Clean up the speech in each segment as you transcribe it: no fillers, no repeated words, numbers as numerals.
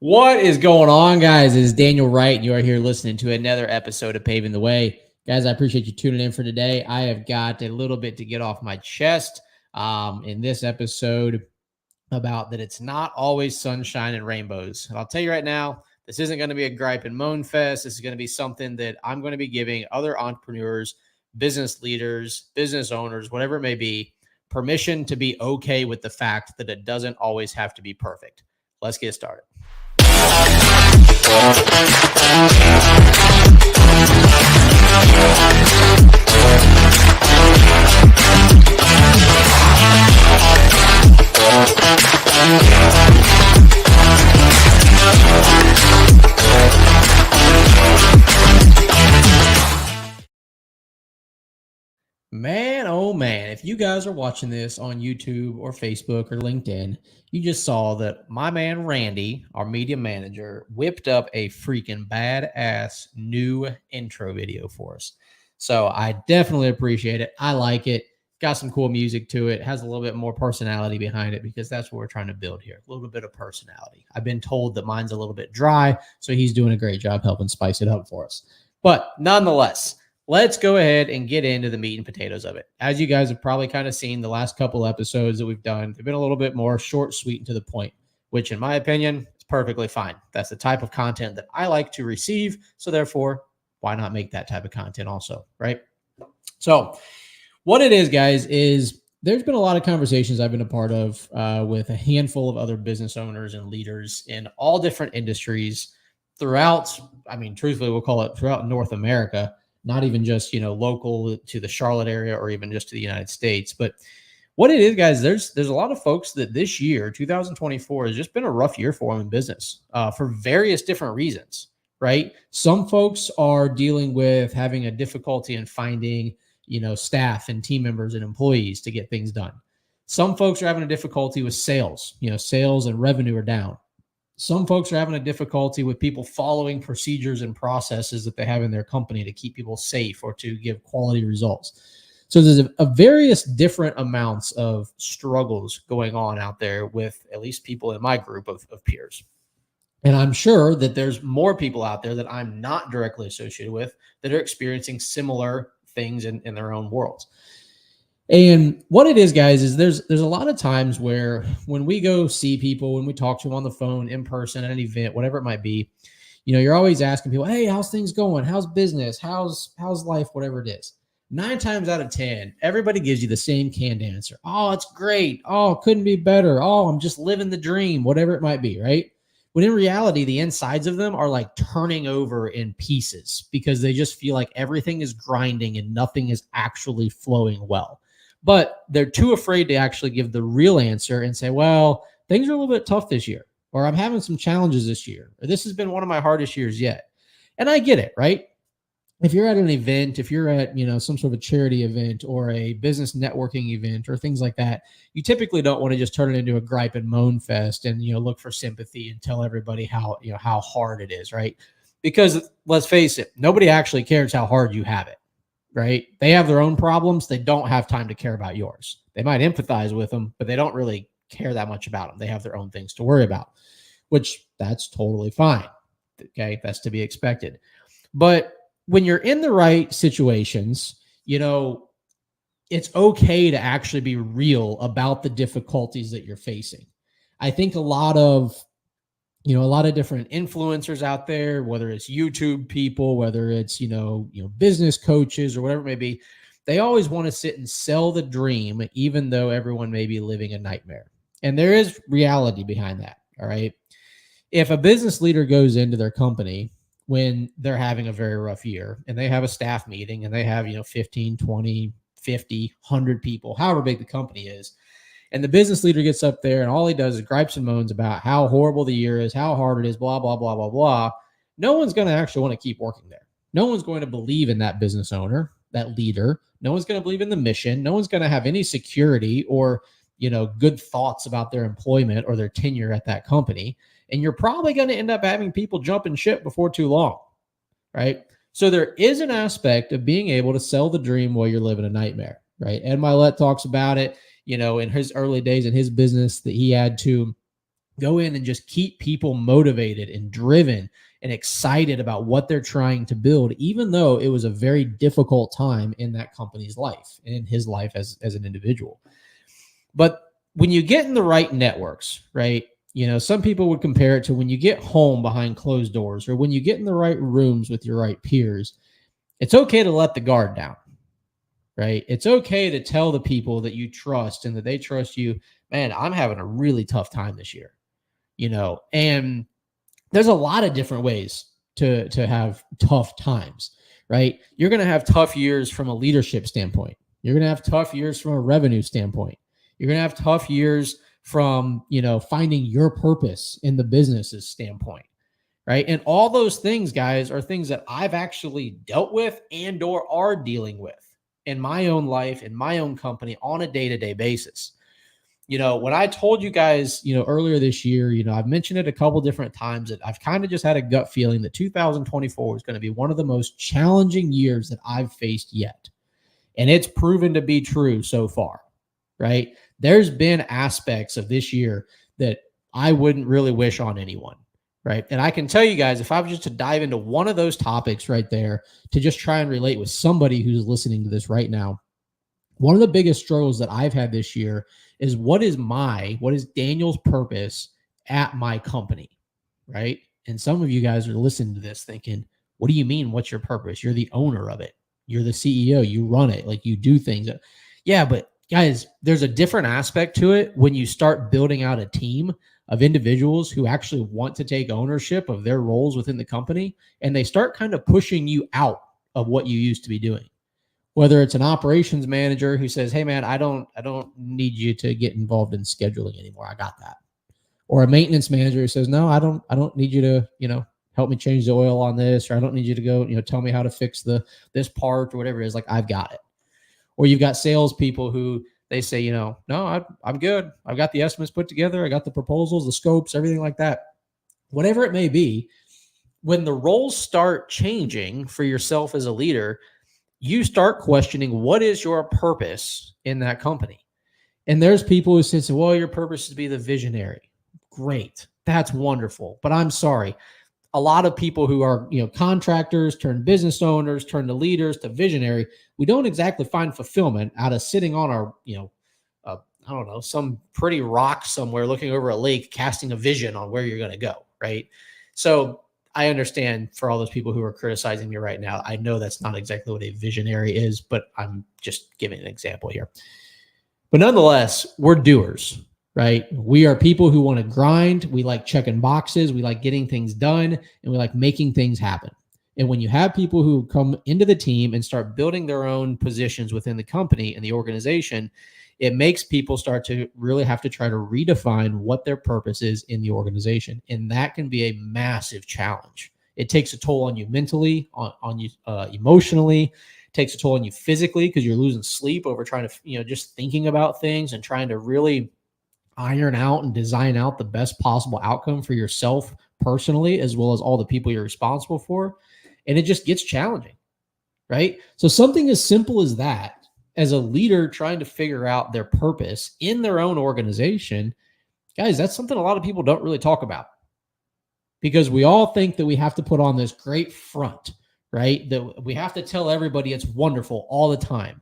What is going on, guys? It is Daniel Wright, and you are here listening to another episode of Paving the Way. Guys, I appreciate you tuning in for today. I have got a little bit to get off my chest in this episode about that it's not always sunshine and rainbows. And I'll tell you right now, this isn't going to be a gripe and moan fest. This is going to be something that I'm going to be giving other entrepreneurs, business leaders, business owners, whatever it may be, permission to be okay with the fact that it doesn't always have to be perfect. Let's get started. Man, oh man, if you guys are watching this on YouTube or Facebook or LinkedIn, you just saw that my man Randy, our media manager, whipped up a freaking badass new intro video for us. So I definitely appreciate it. I like it. Got some cool music to it. Has a little bit more personality behind it because that's what we're trying to build here. A little bit of personality. I've been told that mine's a little bit dry, so he's doing a great job helping spice it up for us. But nonetheless, let's go ahead and get into the meat and potatoes of it. As you guys have probably kind of seen the last couple episodes that we've done, they've been a little bit more short, sweet, and to the point, which in my opinion is perfectly fine. That's the type of content that I like to receive. So therefore, why not make that type of content also, right? So what it is, guys, is there's been a lot of conversations I've been a part of with a handful of other business owners and leaders in all different industries throughout, truthfully, we'll call it throughout North America. Not even just, local to the Charlotte area or even just to the United States. But what it is, guys, there's a lot of folks that this year, 2024, has just been a rough year for them in business for various different reasons, right? Some folks are dealing with having a difficulty in finding, staff and team members and employees to get things done. Some folks are having a difficulty with sales. Sales and revenue are down. Some folks are having a difficulty with people following procedures and processes that they have in their company to keep people safe or to give quality results. So there's a various different amounts of struggles going on out there with at least people in my group of peers. And I'm sure that there's more people out there that I'm not directly associated with that are experiencing similar things in their own worlds. And what it is, guys, is there's a lot of times where when we go see people, when we talk to them on the phone, in person, at an event, whatever it might be, you're always asking people, hey, how's things going? How's business? How's life? Whatever it is. 9 times out of 10, everybody gives you the same canned answer. Oh, it's great. Oh, couldn't be better. Oh, I'm just living the dream, whatever it might be, right? When in reality, the insides of them are like turning over in pieces because they just feel like everything is grinding and nothing is actually flowing well. But they're too afraid to actually give the real answer and say, well, things are a little bit tough this year, or I'm having some challenges this year, or this has been one of my hardest years yet. And I get it, right? If you're at an event, if you're at, some sort of a charity event or a business networking event or things like that, you typically don't want to just turn it into a gripe and moan fest and, look for sympathy and tell everybody how hard it is, right? Because let's face it, nobody actually cares how hard you have it. Right? They have their own problems. They don't have time to care about yours. They might empathize with them, but they don't really care that much about them. They have their own things to worry about, which that's totally fine. Okay. That's to be expected. But when you're in the right situations, it's okay to actually be real about the difficulties that you're facing. I think a lot of different influencers out there, whether it's YouTube people, whether it's, business coaches or whatever it may be, they always want to sit and sell the dream, even though everyone may be living a nightmare. And there is reality behind that. All right. If a business leader goes into their company when they're having a very rough year and they have a staff meeting and they have, 15, 20, 50, 100 people, however big the company is, and the business leader gets up there and all he does is gripes and moans about how horrible the year is, how hard it is, blah, blah, blah, blah, blah. No one's going to actually want to keep working there. No one's going to believe in that business owner, that leader. No one's going to believe in the mission. No one's going to have any security or, good thoughts about their employment or their tenure at that company. And you're probably going to end up having people jumping ship before too long, right? So there is an aspect of being able to sell the dream while you're living a nightmare, right? Ed Milet talks about it. In his early days in his business that he had to Go in and just keep people motivated and driven and excited about what they're trying to build, even though it was a very difficult time in that company's life and in his life as an individual. But when you get in the right networks, right? Some people would compare it to when you get home behind closed doors or when you get in the right rooms with your right peers. It's okay to let the guard down, right? It's okay to tell the people that you trust and that they trust you, man, I'm having a really tough time this year, and there's a lot of different ways to have tough times, right? You're going to have tough years from a leadership standpoint. You're going to have tough years from a revenue standpoint. You're going to have tough years from, finding your purpose in the business's standpoint, right? And all those things, guys, are things that I've actually dealt with and or are dealing with in my own life, in my own company on a day-to-day basis. When I told you guys, earlier this year, I've mentioned it a couple different times that I've kind of just had a gut feeling that 2024 is going to be one of the most challenging years that I've faced yet. And it's proven to be true so far, right? There's been aspects of this year that I wouldn't really wish on anyone, right? And I can tell you guys, if I was just to dive into one of those topics right there to just try and relate with somebody who's listening to this right now, one of the biggest struggles that I've had this year is what is Daniel's purpose at my company, right? And some of you guys are listening to this thinking, what do you mean? What's your purpose? You're the owner of it. You're the CEO. You run it. Like, you do things. Yeah, but guys, there's a different aspect to it when you start building out a team of individuals who actually want to take ownership of their roles within the company, and they start kind of pushing you out of what you used to be doing. Whether it's an operations manager who says, hey man, I don't need you to get involved in scheduling anymore. I got that. Or a maintenance manager who says, no, I don't need you to, help me change the oil on this, or I don't need you to go, tell me how to fix this part or whatever it is. Like, I've got it. Or you've got salespeople who they say, no, I'm good. I've got the estimates put together. I got the proposals, the scopes, everything like that. Whatever it may be, when the roles start changing for yourself as a leader, you start questioning, what is your purpose in that company? And there's people who say, well, your purpose is to be the visionary. Great. That's wonderful. But I'm sorry. A lot of people who are, contractors, turn business owners, turn to leaders, to visionary, we don't exactly find fulfillment out of sitting on our, I don't know, some pretty rock somewhere looking over a lake, casting a vision on where you're going to go. Right. So I understand for all those people who are criticizing me right now. I know that's not exactly what a visionary is, but I'm just giving an example here. But nonetheless, we're doers, right? We are people who want to grind. We like checking boxes. We like getting things done, and we like making things happen. And when you have people who come into the team and start building their own positions within the company and the organization, it makes people start to really have to try to redefine what their purpose is in the organization. And that can be a massive challenge. It takes a toll on you mentally, on you emotionally, takes a toll on you physically, because you're losing sleep over trying to, just thinking about things and trying to really iron out and design out the best possible outcome for yourself personally, as well as all the people you're responsible for. And it just gets challenging, right? So something as simple as that, as a leader trying to figure out their purpose in their own organization, guys, that's something a lot of people don't really talk about, because we all think that we have to put on this great front, right? That we have to tell everybody it's wonderful all the time.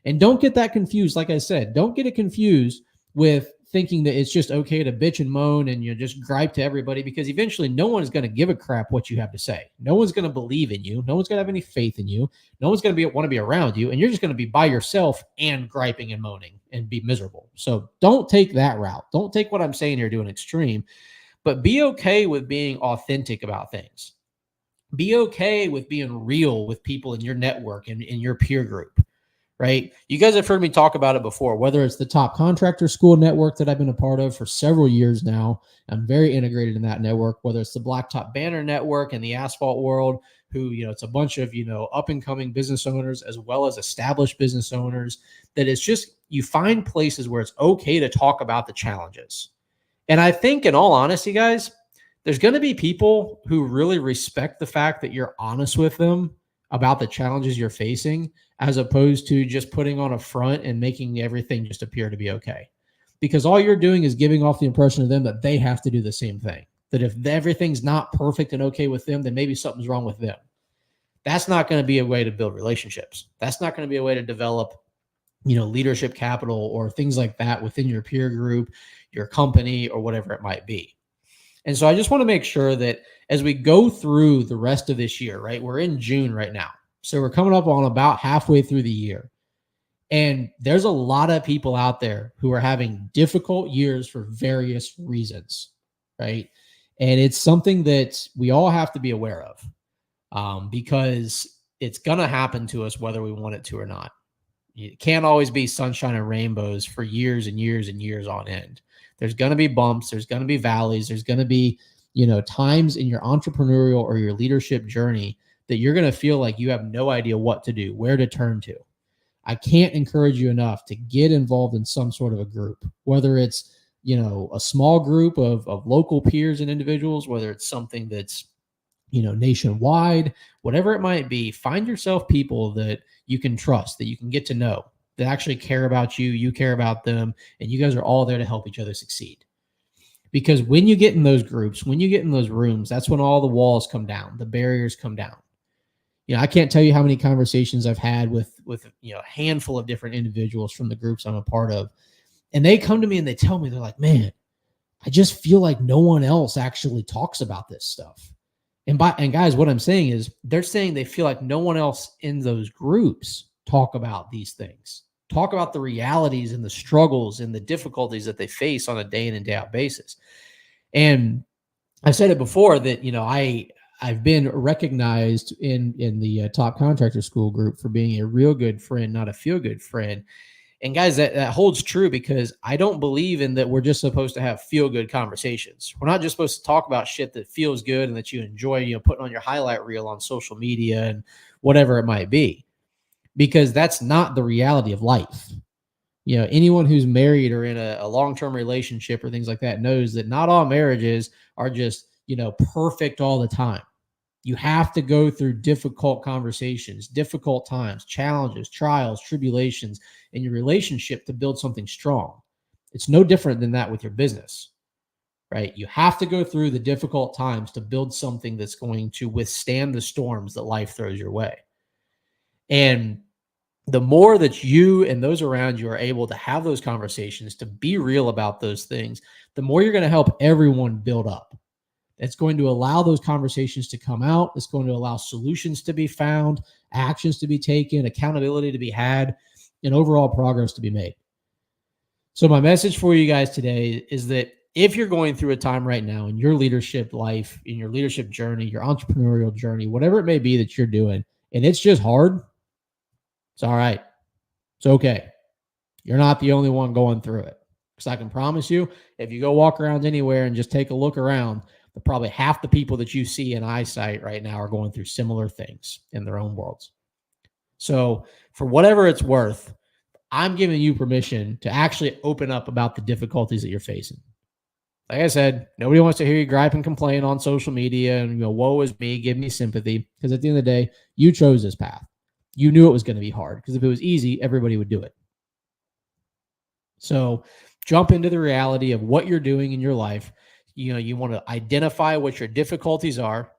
And don't get that confused. Like I said, don't get it confused with thinking that it's just okay to bitch and moan and just gripe to everybody, because eventually no one is going to give a crap what you have to say. No one's going to believe in you. No one's going to have any faith in you. No one's going to want to be around you. And you're just going to be by yourself and griping and moaning and be miserable. So don't take that route. Don't take what I'm saying here to an extreme, but be okay with being authentic about things. Be okay with being real with people in your network and in your peer group. Right? You guys have heard me talk about it before, whether it's the Top Contractor School network that I've been a part of for several years now. I'm very integrated in that network, whether it's the Blacktop Banner network and the asphalt world, who, it's a bunch of, up and coming business owners, as well as established business owners, that it's just, you find places where it's okay to talk about the challenges. And I think, in all honesty, guys, there's going to be people who really respect the fact that you're honest with them about the challenges you're facing, as opposed to just putting on a front and making everything just appear to be okay. because all you're doing is giving off the impression to them that they have to do the same thing. That if everything's not perfect and okay with them, then maybe something's wrong with them. That's not going to be a way to build relationships. That's not going to be a way to develop, leadership capital or things like that within your peer group, your company, or whatever it might be. And so I just want to make sure that as we go through the rest of this year, right? We're in June right now. So we're coming up on about halfway through the year. And there's a lot of people out there who are having difficult years for various reasons, right? And it's something that we all have to be aware of, because it's going to happen to us whether we want it to or not. It can't always be sunshine and rainbows for years and years and years on end. There's going to be bumps. There's going to be valleys. There's going to be, times in your entrepreneurial or your leadership journey that you're going to feel like you have no idea what to do, where to turn to. I can't encourage you enough to get involved in some sort of a group, whether it's, a small group of local peers and individuals, whether it's something that's, nationwide, whatever it might be. Find yourself people that you can trust, that you can get to know, that actually care about you, you care about them, and you guys are all there to help each other succeed. Because when you get in those groups, when you get in those rooms, that's when all the walls come down, the barriers come down. I can't tell you how many conversations I've had with a handful of different individuals from the groups I'm a part of. And they come to me and they tell me, they're like, man, I just feel like no one else actually talks about this stuff. And guys, what I'm saying is they're saying they feel like no one else in those groups talk about these things, talk about the realities and the struggles and the difficulties that they face on a day in and day out basis. And I've said it before that, I've been recognized in the top contractor school group for being a real good friend, not a feel good friend. And guys, that holds true, because I don't believe in that we're just supposed to have feel good conversations. We're not just supposed to talk about shit that feels good and that you enjoy, putting on your highlight reel on social media and whatever it might be, because that's not the reality of life. Anyone who's married or in a long-term relationship or things like that knows that not all marriages are just, perfect all the time. You have to go through difficult conversations, difficult times, challenges, trials, tribulations in your relationship to build something strong. It's no different than that with your business, right? You have to go through the difficult times to build something that's going to withstand the storms that life throws your way. And the more that you and those around you are able to have those conversations, to be real about those things, the more you're going to help everyone build up. It's going to allow those conversations to come out. It's going to allow solutions to be found, actions to be taken, accountability to be had, and overall progress to be made. So my message for you guys today is that if you're going through a time right now in your leadership life, in your leadership journey, your entrepreneurial journey, whatever it may be that you're doing, and it's just hard, it's all right. It's okay. You're not the only one going through it. Because I can promise you, if you go walk around anywhere and just take a look around, probably half the people that you see in eyesight right now are going through similar things in their own worlds. So for whatever it's worth, I'm giving you permission to actually open up about the difficulties that you're facing. Like I said, nobody wants to hear you gripe and complain on social media and, woe is me, give me sympathy. Because at the end of the day, you chose this path. You knew it was going to be hard, because if it was easy, everybody would do it. So jump into the reality of what you're doing in your life. You want to identify what your difficulties are,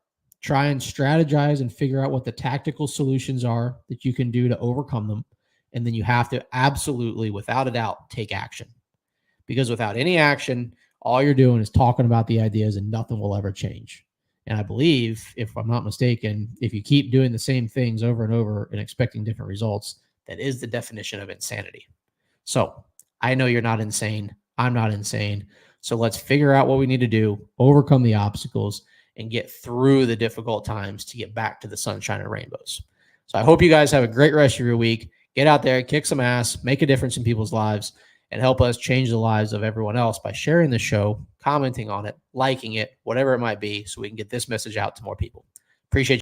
try and strategize and figure out what the tactical solutions are that you can do to overcome them. And then you have to absolutely, without a doubt, take action. Because without any action, all you're doing is talking about the ideas and nothing will ever change. And I believe, if I'm not mistaken, if you keep doing the same things over and over and expecting different results, that is the definition of insanity. So I know you're not insane. I'm not insane. So let's figure out what we need to do, overcome the obstacles, and get through the difficult times to get back to the sunshine and rainbows. So I hope you guys have a great rest of your week. Get out there, kick some ass, make a difference in people's lives, and help us change the lives of everyone else by sharing the show, commenting on it, liking it, whatever it might be, so we can get this message out to more people. Appreciate you.